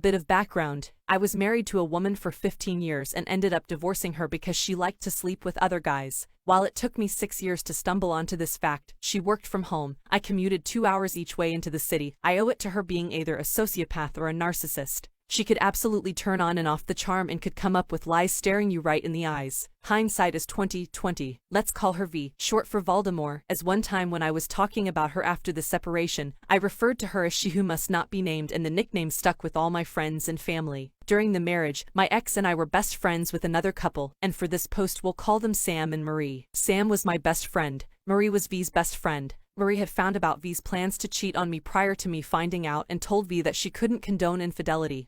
Bit of background. I was married to a woman for 15 years and ended up divorcing her because she liked to sleep with other guys. While it took me 6 years to stumble onto this fact, she worked from home. I commuted 2 hours each way into the city. I owe it to her being either a sociopath or a narcissist. She could absolutely turn on and off the charm and could come up with lies staring you right in the eyes. Hindsight is 20/20. Let's call her V, short for Voldemort, as one time when I was talking about her after the separation, I referred to her as she who must not be named, and the nickname stuck with all my friends and family. During the marriage, my ex and I were best friends with another couple, and for this post we'll call them Sam and Marie. Sam was my best friend. Marie was V's best friend. Marie had found about V's plans to cheat on me prior to me finding out and told V that she couldn't condone infidelity,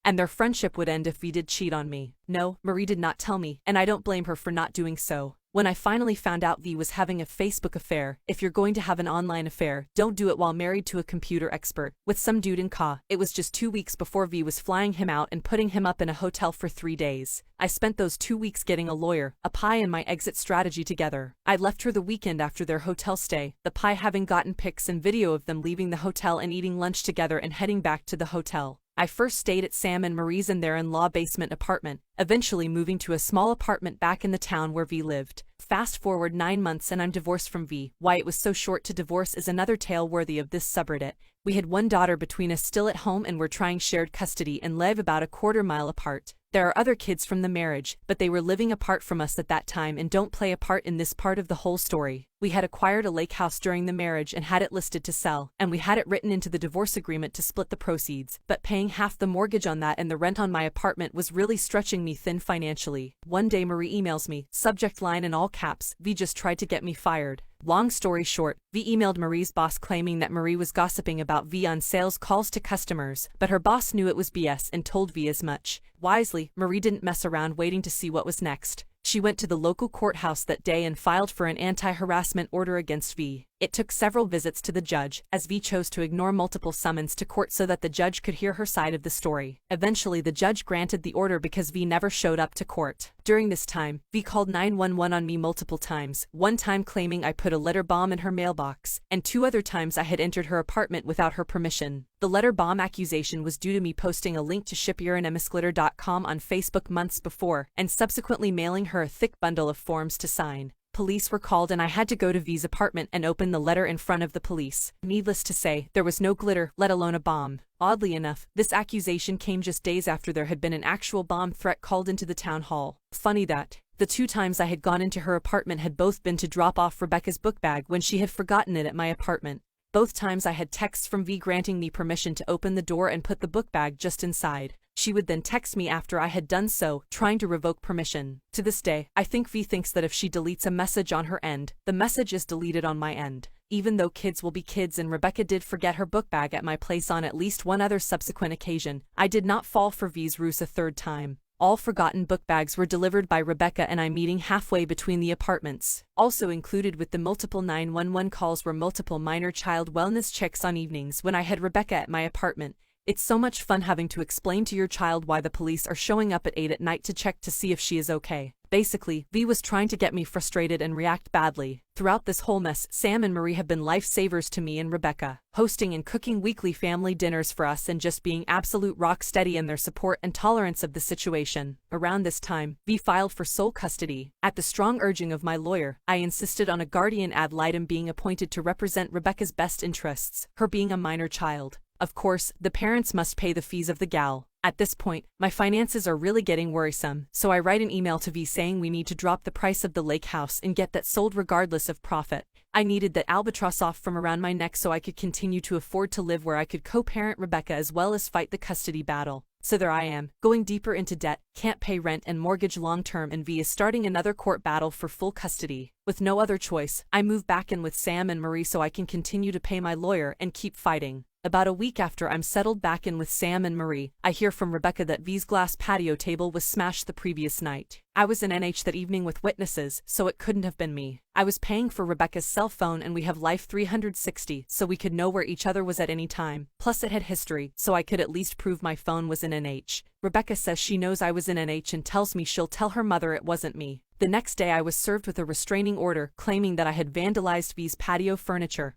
and their friendship would end if V did cheat on me. No, Marie did not tell me, and I don't blame her for not doing so. When I finally found out V was having a Facebook affair, if you're going to have an online affair, don't do it while married to a computer expert, with some dude in Ka. It was just 2 weeks before V was flying him out and putting him up in a hotel for 3 days. I spent those 2 weeks getting a lawyer, a pie and my exit strategy together. I left her the weekend after their hotel stay, the pie having gotten pics and video of them leaving the hotel and eating lunch together and heading back to the hotel. I first stayed at Sam and Marie's in their in-law basement apartment, eventually moving to a small apartment back in the town where V lived. Fast forward 9 months and I'm divorced from V. Why it was so short to divorce is another tale worthy of this subreddit. We had one daughter between us still at home and were trying shared custody and live about a quarter-mile apart. There are other kids from the marriage, but they were living apart from us at that time and don't play a part in this part of the whole story. We had acquired a lake house during the marriage and had it listed to sell, and we had it written into the divorce agreement to split the proceeds, but paying half the mortgage on that and the rent on my apartment was really stretching me thin financially. One day Marie emails me, subject line in all caps, V just tried to get me fired. Long story short, V emailed Marie's boss claiming that Marie was gossiping about V on sales calls to customers, but her boss knew it was BS and told V as much. Wisely, Marie didn't mess around waiting to see what was next. She went to the local courthouse that day and filed for an anti-harassment order against V. It took several visits to the judge, as V chose to ignore multiple summons to court so that the judge could hear her side of the story. Eventually the judge granted the order because V never showed up to court. During this time, V called 911 on me multiple times, one time claiming I put a letter bomb in her mailbox, and 2 other times I had entered her apartment without her permission. The letter bomb accusation was due to me posting a link to shipurinemisglitter.com on Facebook months before, and subsequently mailing her a thick bundle of forms to sign. Police were called and I had to go to V's apartment and open the letter in front of the police. Needless to say, there was no glitter, let alone a bomb. Oddly enough, this accusation came just days after there had been an actual bomb threat called into the town hall. Funny that the 2 times I had gone into her apartment had both been to drop off Rebecca's book bag when she had forgotten it at my apartment. Both times I had texts from V granting me permission to open the door and put the book bag just inside. She would then text me after I had done so, trying to revoke permission. To this day, I think V thinks that if she deletes a message on her end, the message is deleted on my end. Even though kids will be kids and Rebecca did forget her book bag at my place on at least one other subsequent occasion, I did not fall for V's ruse a 3rd time. All forgotten book bags were delivered by Rebecca and I meeting halfway between the apartments. Also included with the multiple 911 calls were multiple minor child wellness checks on evenings when I had Rebecca at my apartment. It's so much fun having to explain to your child why the police are showing up at 8 at night to check to see if she is okay. Basically, V was trying to get me frustrated and react badly. Throughout this whole mess, Sam and Marie have been lifesavers to me and Rebecca, hosting and cooking weekly family dinners for us and just being absolute rock steady in their support and tolerance of the situation. Around this time, V filed for sole custody. At the strong urging of my lawyer, I insisted on a guardian ad litem being appointed to represent Rebecca's best interests, her being a minor child. Of course, the parents must pay the fees of the gal. At this point, my finances are really getting worrisome, so I write an email to V saying we need to drop the price of the lake house and get that sold regardless of profit. I needed that albatross off from around my neck so I could continue to afford to live where I could co-parent Rebecca as well as fight the custody battle. So there I am, going deeper into debt, can't pay rent and mortgage long-term, and V is starting another court battle for full custody. With no other choice, I move back in with Sam and Marie so I can continue to pay my lawyer and keep fighting. About a week after I'm settled back in with Sam and Marie, I hear from Rebecca that V's glass patio table was smashed the previous night. I was in NH that evening with witnesses, so it couldn't have been me. I was paying for Rebecca's cell phone and we have Life 360, so we could know where each other was at any time. Plus it had history, so I could at least prove my phone was in NH. Rebecca says she knows I was in NH and tells me she'll tell her mother it wasn't me. The next day I was served with a restraining order claiming that I had vandalized V's patio furniture,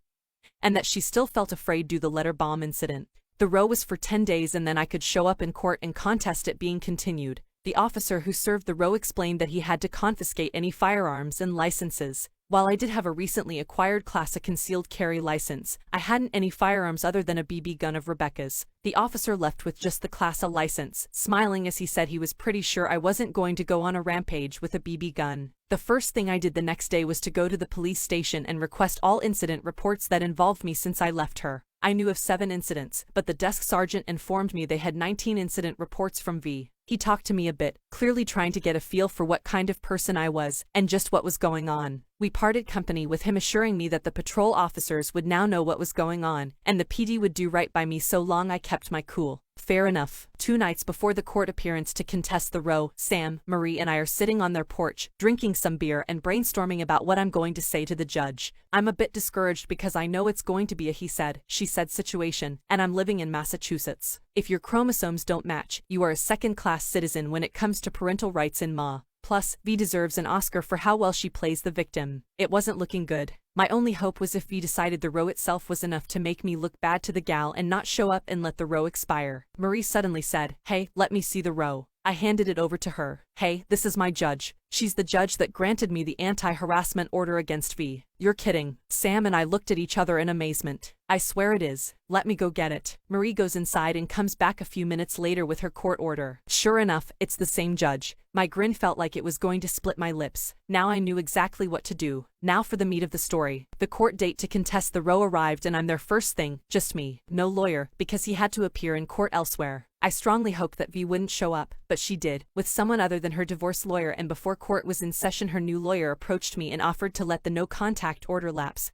and that she still felt afraid due to the letter bomb incident. The row was for 10 days and then I could show up in court and contest it being continued. The officer who served the row explained that he had to confiscate any firearms and licenses. While I did have a recently acquired Class A concealed carry license, I hadn't any firearms other than a BB gun of Rebecca's. The officer left with just the Class A license, smiling as he said he was pretty sure I wasn't going to go on a rampage with a BB gun. The first thing I did the next day was to go to the police station and request all incident reports that involved me since I left her. I knew of 7 incidents, but the desk sergeant informed me they had 19 incident reports from V. He talked to me a bit, clearly trying to get a feel for what kind of person I was, and just what was going on. We parted company with him assuring me that the patrol officers would now know what was going on, and the PD would do right by me so long I kept my cool. Fair enough. 2 nights before the court appearance to contest the row, Sam, Marie and I are sitting on their porch, drinking some beer and brainstorming about what I'm going to say to the judge. I'm a bit discouraged because I know it's going to be a he said, she said situation, and I'm living in Massachusetts. If your chromosomes don't match, you are a second-class citizen when it comes to parental rights in Ma. Plus, V deserves an Oscar for how well she plays the victim. It wasn't looking good. My only hope was if V decided the row itself was enough to make me look bad to the gal and not show up and let the row expire. Marie suddenly said, "Hey, let me see the row." I handed it over to her. "Hey, this is my judge. She's the judge that granted me the anti-harassment order against V." "You're kidding." Sam and I looked at each other in amazement. "I swear it is. Let me go get it." Marie goes inside and comes back a few minutes later with her court order. Sure enough, it's the same judge. My grin felt like it was going to split my lips. Now I knew exactly what to do. Now for the meat of the story. The court date to contest the row arrived and I'm there first thing, just me. No lawyer, because he had to appear in court elsewhere. I strongly hoped that V wouldn't show up, but she did, with someone other than her divorce lawyer, and before court was in session her new lawyer approached me and offered to let the no-contact order lapse,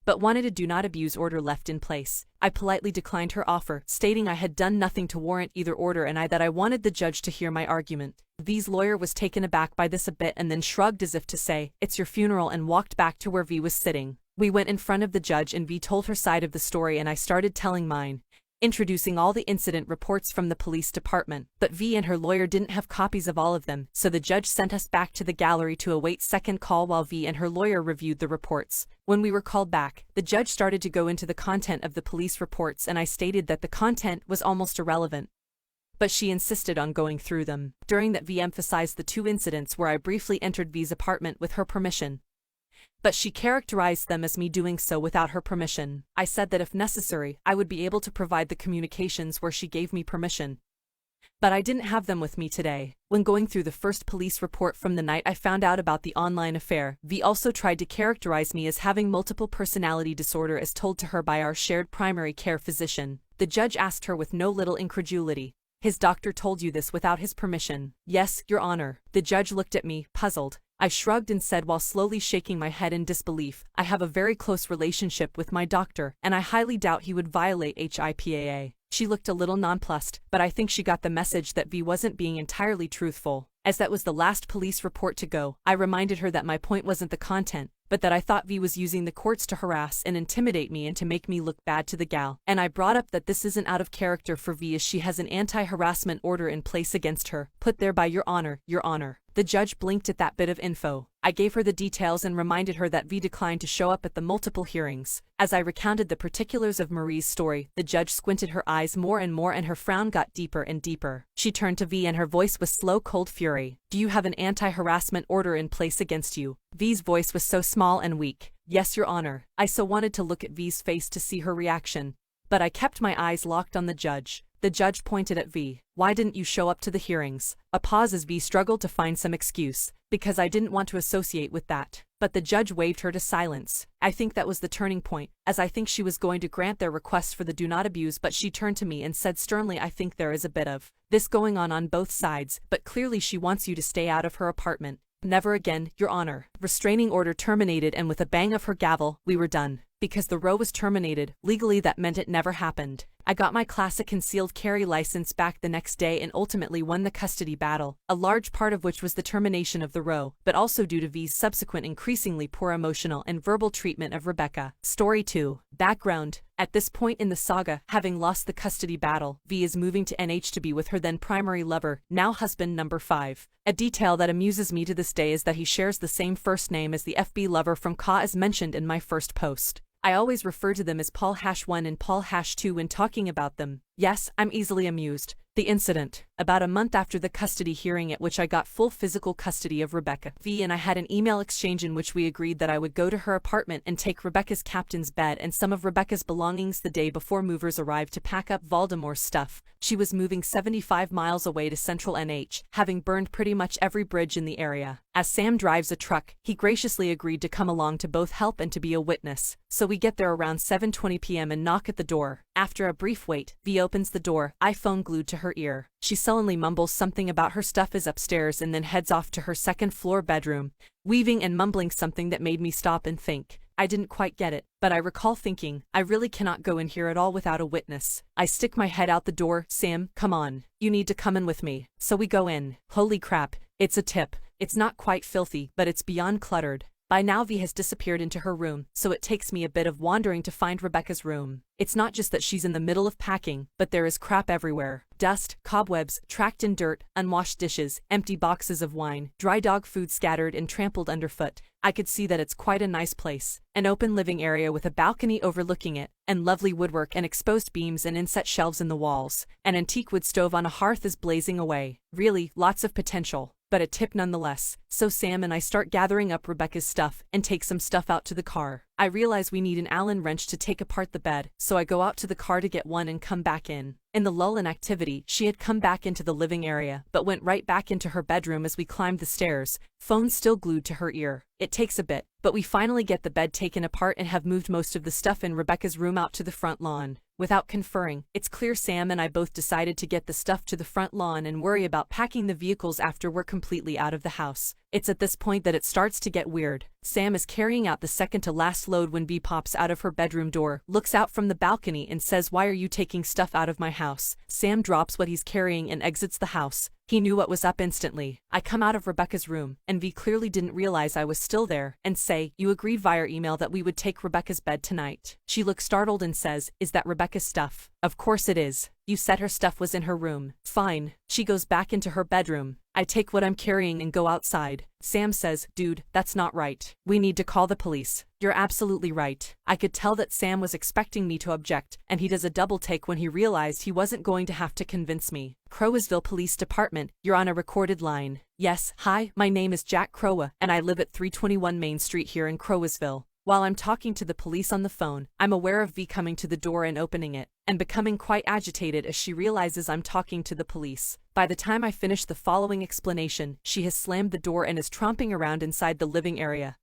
but wanted a do-not-abuse order left in place. I politely declined her offer, stating I had done nothing to warrant either order and that I wanted the judge to hear my argument. V's lawyer was taken aback by this a bit and then shrugged as if to say, "It's your funeral," and walked back to where V was sitting. We went in front of the judge and V told her side of the story and I started telling mine, introducing all the incident reports from the police department, but V and her lawyer didn't have copies of all of them, so the judge sent us back to the gallery to await second call while V and her lawyer reviewed the reports. When we were called back, the judge started to go into the content of the police reports and I stated that the content was almost irrelevant, but she insisted on going through them. During that, V emphasized the 2 incidents where I briefly entered V's apartment with her permission, but she characterized them as me doing so without her permission. I said that if necessary, I would be able to provide the communications where she gave me permission, but I didn't have them with me today. When going through the first police report from the night I found out about the online affair, V also tried to characterize me as having multiple personality disorder as told to her by our shared primary care physician. The judge asked her with no little incredulity, "His doctor told you this without his permission?" "Yes, Your Honor." The judge looked at me, puzzled. I shrugged and said while slowly shaking my head in disbelief, "I have a very close relationship with my doctor, and I highly doubt he would violate HIPAA." She looked a little nonplussed, but I think she got the message that V wasn't being entirely truthful. As that was the last police report to go, I reminded her that my point wasn't the content, but that I thought V was using the courts to harass and intimidate me and to make me look bad to the gal. And I brought up that this isn't out of character for V as she has an anti-harassment order in place against her, put there by Your Honor, Your Honor. The judge blinked at that bit of info. I gave her the details and reminded her that V declined to show up at the multiple hearings. As I recounted the particulars of Marie's story, the judge squinted her eyes more and more and her frown got deeper and deeper. She turned to V and her voice was slow cold fury. "Do you have an anti-harassment order in place against you?" V's voice was so small and weak. "Yes, Your Honor." I so wanted to look at V's face to see her reaction, but I kept my eyes locked on the judge. The judge pointed at V. "Why didn't you show up to the hearings?" A pause as V struggled to find some excuse. "Because I didn't want to associate with that." But the judge waved her to silence. I think that was the turning point, as I think she was going to grant their request for the do not abuse, but she turned to me and said sternly, "I think there is a bit of this going on both sides, but clearly she wants you to stay out of her apartment." "Never again, Your Honor." Restraining order terminated, and with a bang of her gavel, we were done. Because the row was terminated, legally that meant it never happened. I got my Class A concealed carry license back the next day and ultimately won the custody battle, a large part of which was the termination of the row, but also due to V's subsequent increasingly poor emotional and verbal treatment of Rebecca. Story 2. Background. At this point in the saga, having lost the custody battle, V is moving to NH to be with her then primary lover, now husband number 5. A detail that amuses me to this day is that he shares the same first name as the FB lover from Ka as mentioned in my first post. I always refer to them as Paul-1 and Paul-2 when talking about them. Yes, I'm easily amused. The incident. About a month after the custody hearing at which I got full physical custody of Rebecca, V and I had an email exchange in which we agreed that I would go to her apartment and take Rebecca's captain's bed and some of Rebecca's belongings the day before movers arrived to pack up Valdemore's stuff. She was moving 75 miles away to central NH, having burned pretty much every bridge in the area. As Sam drives a truck, he graciously agreed to come along to both help and to be a witness. So we get there around 7:20 p.m. and knock at the door. After a brief wait, V opens the door, iPhone glued to her ear. She sullenly mumbles something about her stuff is upstairs and then heads off to her second-floor bedroom, weaving and mumbling something that made me stop and think. I didn't quite get it, but I recall thinking, I really cannot go in here at all without a witness. I stick my head out the door. Sam, come on. You need to come in with me. So we go in. Holy crap, it's a tip. It's not quite filthy, but it's beyond cluttered. By now V has disappeared into her room, so it takes me a bit of wandering to find Rebecca's room. It's not just that she's in the middle of packing, but there is crap everywhere. Dust, cobwebs, tracked in dirt, unwashed dishes, empty boxes of wine, dry dog food scattered and trampled underfoot. I could see that it's quite a nice place. An open living area with a balcony overlooking it, and lovely woodwork and exposed beams and inset shelves in the walls. An antique wood stove on a hearth is blazing away. Really, lots of potential. But a tip nonetheless. So Sam and I start gathering up Rebecca's stuff and take some stuff out to the car. I realize we need an Allen wrench to take apart the bed, so I go out to the car to get one and come back in. In the lull in activity, she had come back into the living area, but went right back into her bedroom as we climbed the stairs, phone still glued to her ear. It takes a bit, but we finally get the bed taken apart and have moved most of the stuff in Rebecca's room out to the front lawn. Without conferring, it's clear Sam and I both decided to get the stuff to the front lawn and worry about packing the vehicles after we're completely out of the house. It's at this point that it starts to get weird. Sam is carrying out the second to last load when V pops out of her bedroom door, looks out from the balcony and says, "Why are you taking stuff out of my house?" Sam drops what he's carrying and exits the house. He knew what was up instantly. I come out of Rebecca's room, and V clearly didn't realize I was still there, and say, "You agreed via email that we would take Rebecca's bed tonight." She looks startled and says, "Is that Rebecca's stuff?" "Of course it is. You said her stuff was in her room." "Fine." She goes back into her bedroom. I take what I'm carrying and go outside. Sam says, "Dude, that's not right. We need to call the police." "You're absolutely right." I could tell that Sam was expecting me to object, and he does a double take when he realized he wasn't going to have to convince me. "Crowesville Police Department, you're on a recorded line." "Yes, hi, my name is Jack Crowe, and I live at 321 Main Street here in Crowesville." While I'm talking to the police on the phone, I'm aware of V coming to the door and opening it, and becoming quite agitated as she realizes I'm talking to the police. By the time I finish the following explanation, she has slammed the door and is tromping around inside the living area,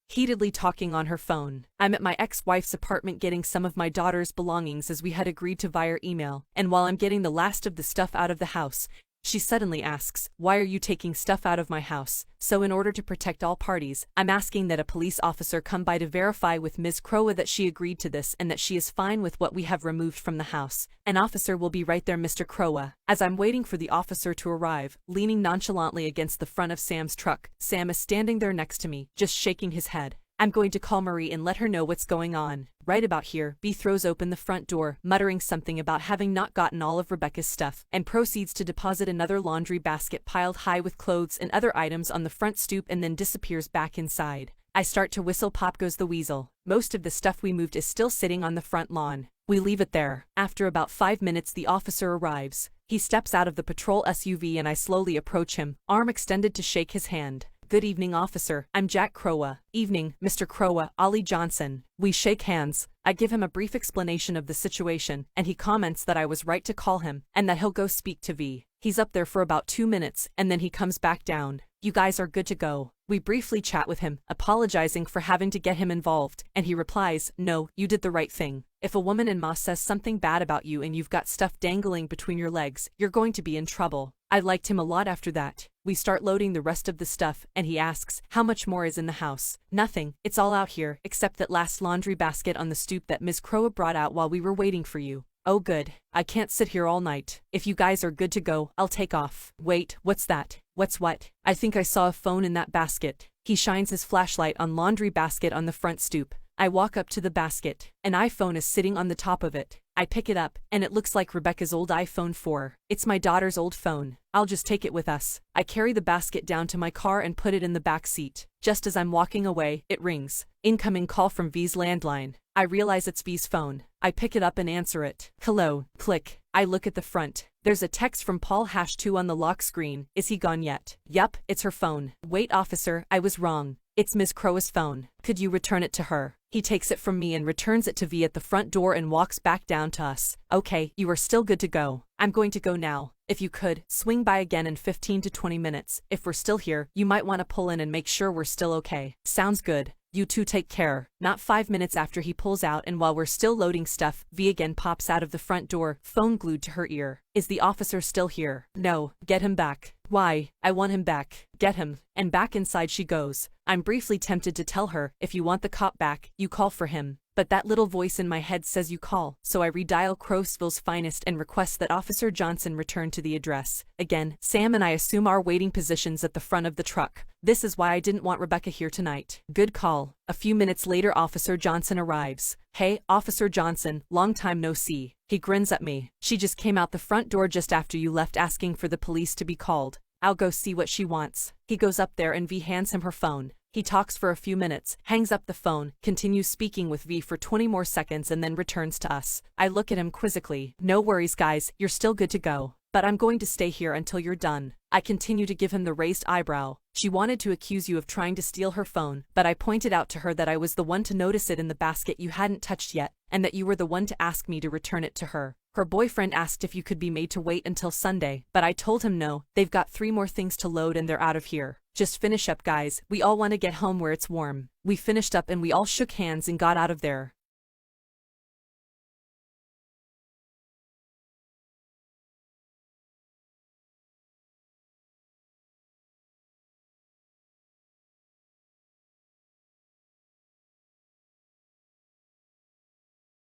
heatedly talking on her phone. I'm at my ex-wife's apartment getting some of my daughter's belongings as we had agreed to via email, and while I'm getting the last of the stuff out of the house, she suddenly asks, "Why are you taking stuff out of my house?" So in order to protect all parties, I'm asking that a police officer come by to verify with Ms. Crowe that she agreed to this and that she is fine with what we have removed from the house. "An officer will be right there, Mr. Crowe." As I'm waiting for the officer to arrive, leaning nonchalantly against the front of Sam's truck, Sam is standing there next to me, just shaking his head. I'm going to call Marie and let her know what's going on. Right about here, B throws open the front door, muttering something about having not gotten all of Rebecca's stuff, and proceeds to deposit another laundry basket piled high with clothes and other items on the front stoop and then disappears back inside. I start to whistle. Pop goes the weasel. Most of the stuff we moved is still sitting on the front lawn. We leave it there. After about 5 minutes the officer arrives. He steps out of the patrol SUV and I slowly approach him, arm extended to shake his hand. "Good evening, officer. I'm Jack Crowe." "Evening, Mr. Crowe, Ollie Johnson." We shake hands. I give him a brief explanation of the situation, and he comments that I was right to call him, and that he'll go speak to V. He's up there for about 2 minutes, and then he comes back down. "You guys are good to go." We briefly chat with him, apologizing for having to get him involved, and he replies, "No, you did the right thing. If a woman in Ma says something bad about you and you've got stuff dangling between your legs, you're going to be in trouble." I liked him a lot after that. We start loading the rest of the stuff, and he asks, "How much more is in the house?" "Nothing. It's all out here, except that last laundry basket on the stoop that Ms. Crowe brought out while we were waiting for you." "Oh good. I can't sit here all night. If you guys are good to go, I'll take off." "Wait, what's that?" "What's what?" "I think I saw a phone in that basket." He shines his flashlight on laundry basket on the front stoop. I walk up to the basket. An iPhone is sitting on the top of it. I pick it up, and it looks like Rebecca's old iPhone 4. It's my daughter's old phone. I'll just take it with us. I carry the basket down to my car and put it in the back seat. Just as I'm walking away, it rings. Incoming call from V's landline. I realize it's V's phone. I pick it up and answer it. Hello. Click. I look at the front. There's a text from Paul #2 on the lock screen. Is he gone yet? Yup, it's her phone. Wait, officer, I was wrong. It's Ms. Crowe's phone. Could you return it to her? He takes it from me and returns it to V at the front door and walks back down to us. Okay, you are still good to go. I'm going to go now. If you could, swing by again in 15 to 20 minutes. If we're still here, you might want to pull in and make sure we're still okay. Sounds good. You two take care. Not 5 minutes after he pulls out and while we're still loading stuff, V again pops out of the front door, phone glued to her ear. Is the officer still here? No. Get him back. Why? I want him back. Get him. And back inside she goes. I'm briefly tempted to tell her, if you want the cop back, you call for him. But that little voice in my head says you call, so I redial Crowsville's finest and request that Officer Johnson return to the address. Again, Sam and I assume our waiting positions at the front of the truck. This is why I didn't want Rebecca here tonight. Good call. A few minutes later Officer Johnson arrives. Hey, Officer Johnson, long time no see. He grins at me. She just came out the front door just after you left asking for the police to be called. I'll go see what she wants. He goes up there and V hands him her phone. He talks for a few minutes, hangs up the phone, continues speaking with V for 20 more seconds and then returns to us. I look at him quizzically. No worries guys, you're still good to go. But I'm going to stay here until you're done. I continue to give him the raised eyebrow. She wanted to accuse you of trying to steal her phone, but I pointed out to her that I was the one to notice it in the basket you hadn't touched yet, and that you were the one to ask me to return it to her. Her boyfriend asked if you could be made to wait until Sunday, but I told him no, they've got 3 more things to load and they're out of here. Just finish up guys, we all want to get home where it's warm. We finished up and we all shook hands and got out of there.